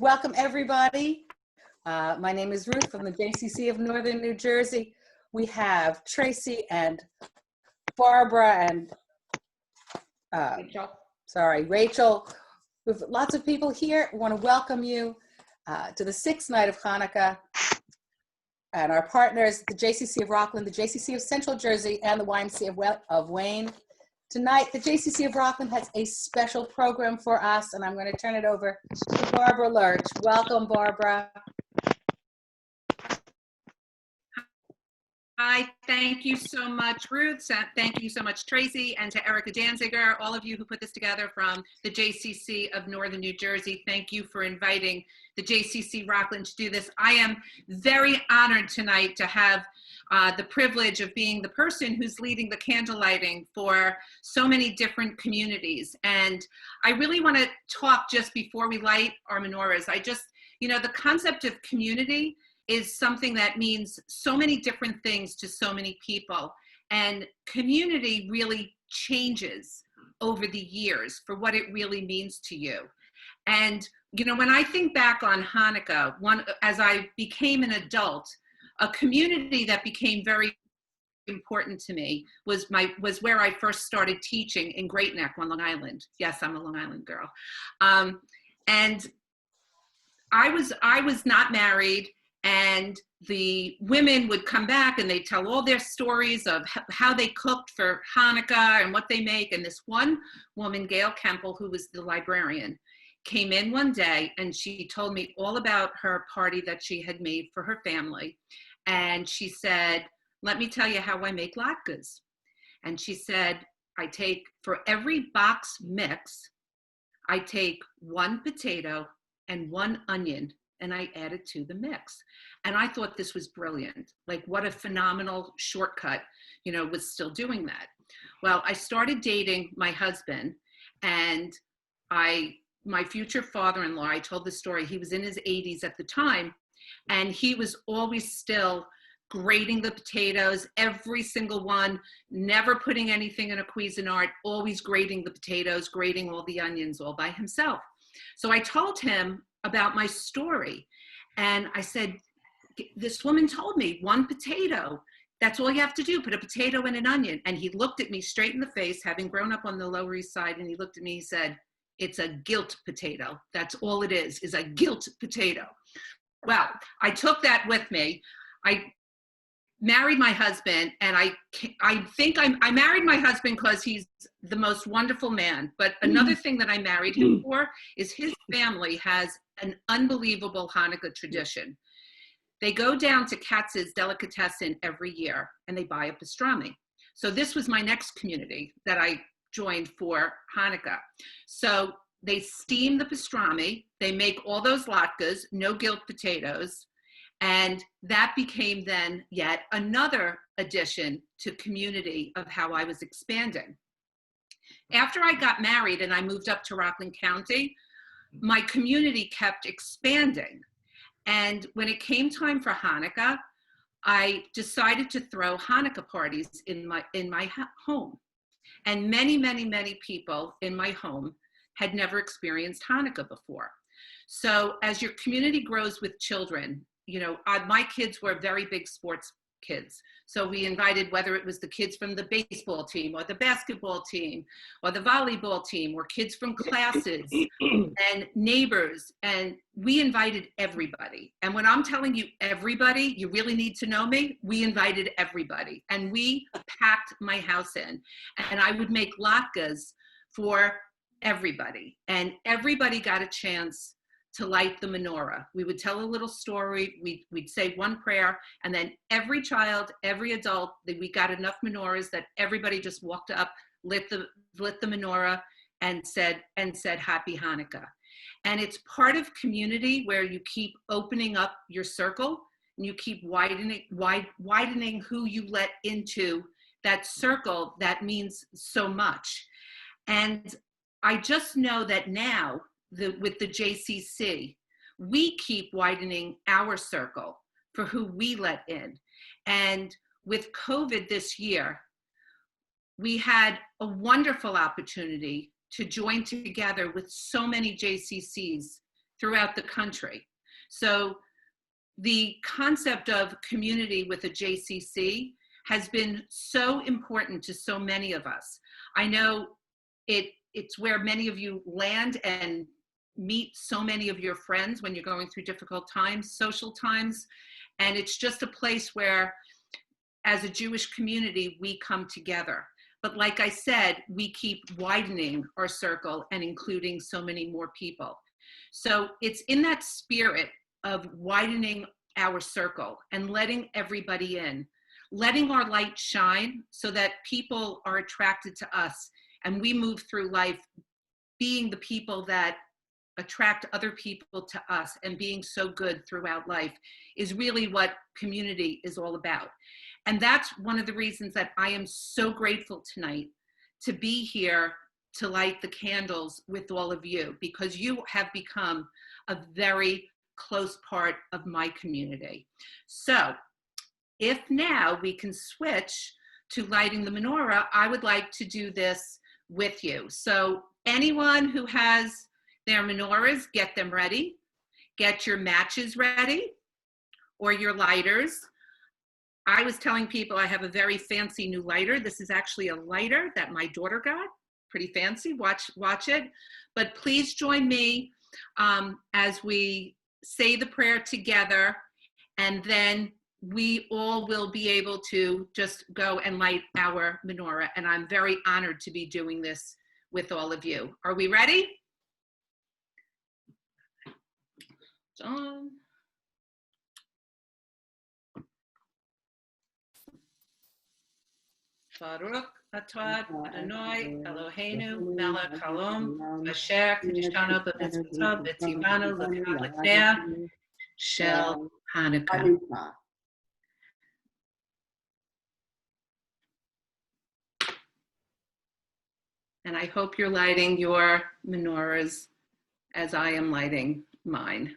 welcome everybody. My name is Ruth from the JCC of Northern New Jersey. We have Tracy and Barbara and Rachel. We have lots of people here. We want to welcome you to the sixth night of Hanukkah. And our partners, the JCC of Rockland, the JCC of Central Jersey, and the YMCA of Wayne. Tonight, the JCC of Rockland has a special program for us, and I'm going to turn it over to Barbara Lerche. Welcome, Barbara. Hi, thank you so much, Ruth. Thank you so much, Tracy, and to Erica Danziger, all of you who put this together from the JCC of Northern New Jersey. Thank you for inviting the JCC Rockland to do this. I am very honored tonight to have the privilege of being the person who's leading the candle lighting for so many different communities. And I really want to talk just before we light our menorahs. The concept of community is something that means so many different things to so many people. And community really changes over the years for what it really means to you. And, when I think back on Hanukkah, as I became an adult, a community that became very important to me was where I first started teaching in Great Neck on Long Island. Yes, I'm a Long Island girl. And I was not married. And the women would come back and they'd tell all their stories of how they cooked for Hanukkah and what they make. And this one woman, Gail Kemple, who was the librarian, came in one day and she told me all about her party that she had made for her family. And she said, let me tell you how I make latkes. And she said, for every box mix, I take 1 potato and 1 onion and I add it to the mix. And I thought this was brilliant. Like, what a phenomenal shortcut, was still doing that. Well, I started dating my husband, and my future father-in-law, I told the story, he was in his 80s at the time, and he was always still grating the potatoes, every single one, never putting anything in a Cuisinart, always grating the potatoes, grating all the onions all by himself. So I told him about my story. And I said, this woman told me 1 potato, that's all you have to do, put a potato and an onion. And he looked at me straight in the face, having grown up on the Lower East Side, and he looked at me, he said, it's a guilt potato. That's all it is a guilt potato. Well, I took that with me. I married my husband, and I think I married my husband because he's the most wonderful man. But another thing that I married him for is his family has an unbelievable Hanukkah tradition. They go down to Katz's Delicatessen every year and they buy a pastrami. So this was my next community that I joined for Hanukkah. So they steam the pastrami, they make all those latkes, no guilt potatoes, and that became then yet another addition to community of how I was expanding. After I got married and I moved up to Rockland County, my community kept expanding. And when it came time for Hanukkah, I decided to throw Hanukkah parties in my home. And many, many, many people in my home had never experienced Hanukkah before. So as your community grows with children, my kids were very big sports kids. So we invited, whether it was the kids from the baseball team or the basketball team or the volleyball team or kids from classes and neighbors, and we invited everybody. And when I'm telling you everybody, you really need to know me, we invited everybody. And we packed my house in, and I would make latkes for everybody. And everybody got a chance to light the menorah. We would tell a little story, we'd say one prayer, and then every child, every adult, we got enough menorahs that everybody just walked up, lit the menorah, and said Happy Hanukkah. And it's part of community where you keep opening up your circle and you keep widening who you let into that circle that means so much. And I just know that now, with the JCC, we keep widening our circle for who we let in. And with COVID this year, we had a wonderful opportunity to join together with so many JCCs throughout the country. So the concept of community with a JCC has been so important to so many of us. I know it's where many of you land and meet so many of your friends when you're going through difficult times, social times, and it's just a place where, as a Jewish community, we come together. But like I said, we keep widening our circle and including so many more people. So it's in that spirit of widening our circle and letting everybody in, letting our light shine so that people are attracted to us and we move through life being the people that attract other people to us and being so good throughout life is really what community is all about. And that's one of the reasons that I am so grateful tonight to be here to light the candles with all of you, because you have become a very close part of my community. So if now we can switch to lighting the menorah, I would like to do this with you. So anyone who has their menorahs, get them ready. Get your matches ready or your lighters. I was telling people I have a very fancy new lighter. This is actually a lighter that my daughter got. Pretty fancy, watch it. But please join me as we say the prayer together, and then we all will be able to just go and light our menorah. And I'm very honored to be doing this with all of you. Are we ready? John. Baruch atah Adonai Eloheinu melech haolam asher kiddushanu b'mitzvotav v'tzivanu l'kneh shel Chanukah. And I hope you're lighting your menorahs as I am lighting mine.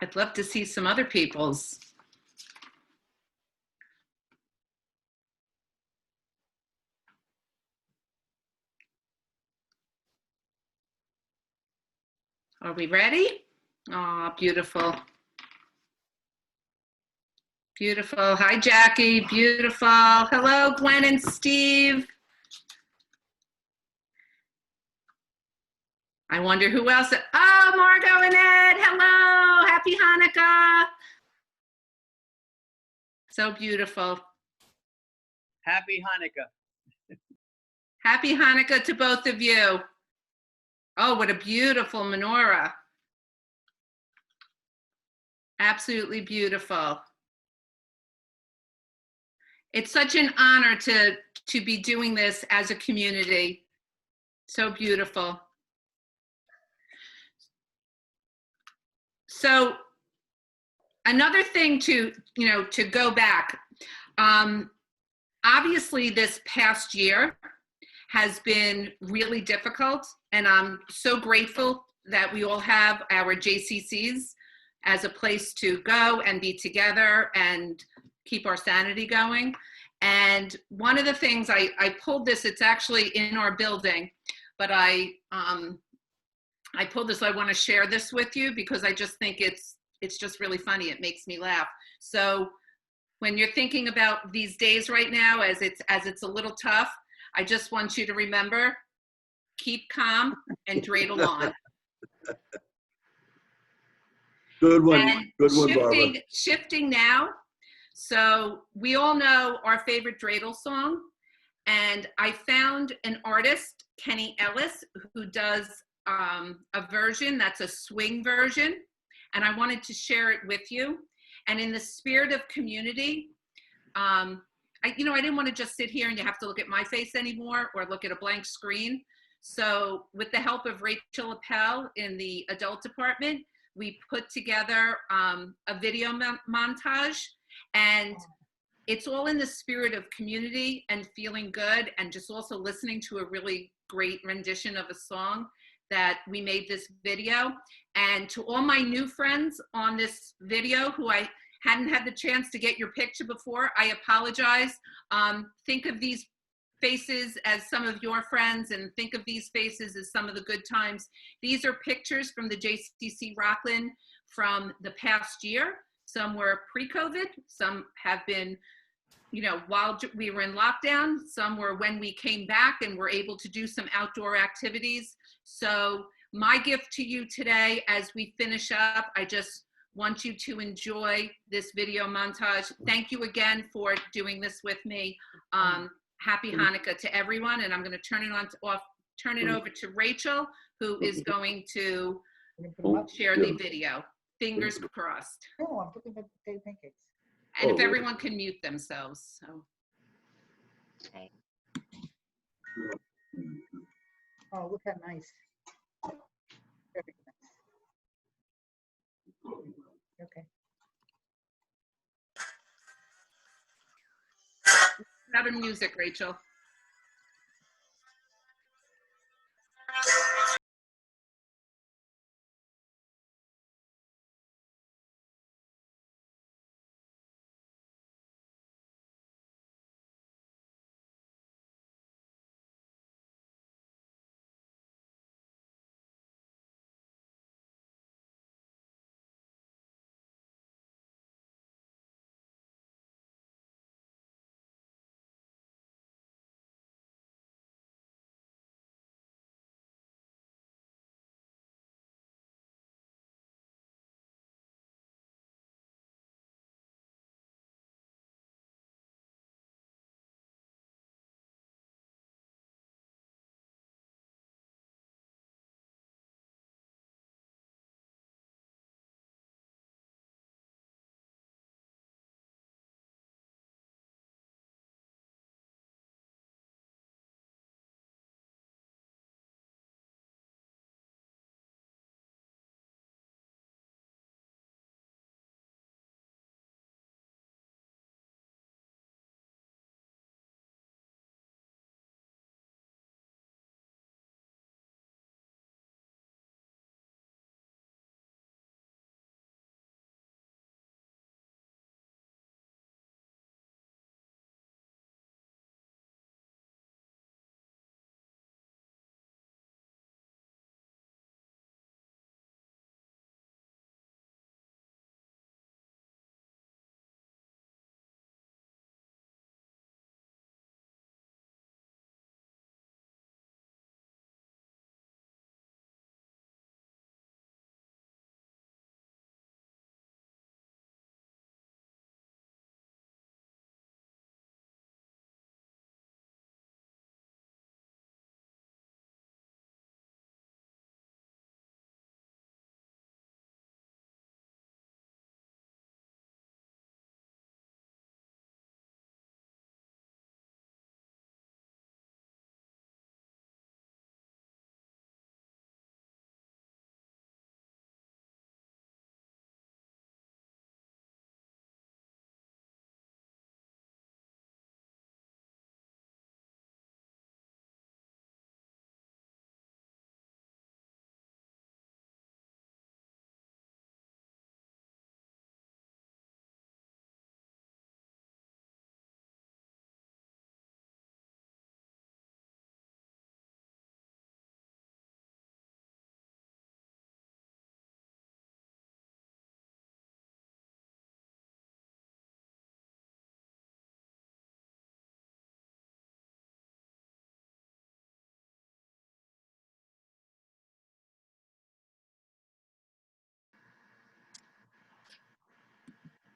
I'd love to see some other people's. Are we ready? Oh, beautiful. Beautiful. Hi, Jackie. Beautiful. Hello, Gwen and Steve. I wonder who else. Oh, Margot and Ed. Hello. Happy Hanukkah. So beautiful. Happy Hanukkah. Happy Hanukkah to both of you. Oh, what a beautiful menorah. Absolutely beautiful. It's such an honor to be doing this as a community. So beautiful. So another thing to go back, obviously this past year has been really difficult, and I'm so grateful that we all have our JCCs as a place to go and be together and keep our sanity going. And one of the things I pulled this, it's actually in our building, but I pulled this, I want to share this with you because I just think it's just really funny. It makes me laugh. So when you're thinking about these days right now, as it's a little tough, I just want you to remember, keep calm and dreidel on. Good one. And Good one, Barbara. Shifting now. So we all know our favorite dreidel song, and I found an artist, Kenny Ellis, who does a version that's a swing version, and I wanted to share it with you. And in the spirit of community, I didn't want to just sit here and you have to look at my face anymore or look at a blank screen. So with the help of Rachel Appel in the adult department, we put together a video montage, and it's all in the spirit of community and feeling good, and just also listening to a really great rendition of a song that we made this video. And to all my new friends on this video who I hadn't had the chance to get your picture before, I apologize. Think of these faces as some of your friends, and think of these faces as some of the good times. These are pictures from the JCC Rockland from the past year. Some were pre-COVID, some have been, you know, while we were in lockdown, some were when we came back and were able to do some outdoor activities. So my gift to you today, as we finish up, I just want you to enjoy this video montage. Thank you again for doing this with me. Happy Hanukkah to everyone, and I'm going to turn it over to Rachel, who is going to share the video. Fingers crossed. No, I'm putting the pancakes. And if everyone can mute themselves. So. Okay. Oh, look how nice. Very nice. Okay. Another music, Rachel.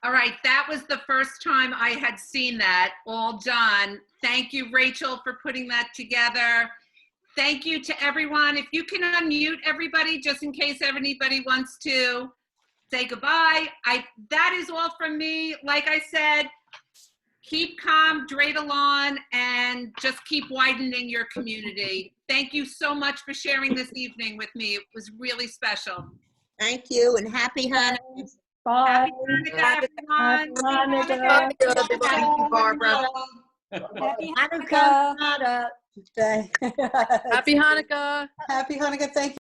All right, that was the first time I had seen that all done. Thank you, Rachel, for putting that together. Thank you to everyone. If you can unmute everybody, just in case anybody wants to say goodbye. That is all from me. Like I said, keep calm, dreidel on, and just keep widening your community. Thank you so much for sharing this evening with me. It was really special. Thank you and happy Hanukkah. Happy Bye. Hanukkah, everyone. Happy Hanukkah. Thank you, Barbara. Happy Hanukkah. Hanukkah. Thank- Happy Hanukkah. Happy Hanukkah. Thank you.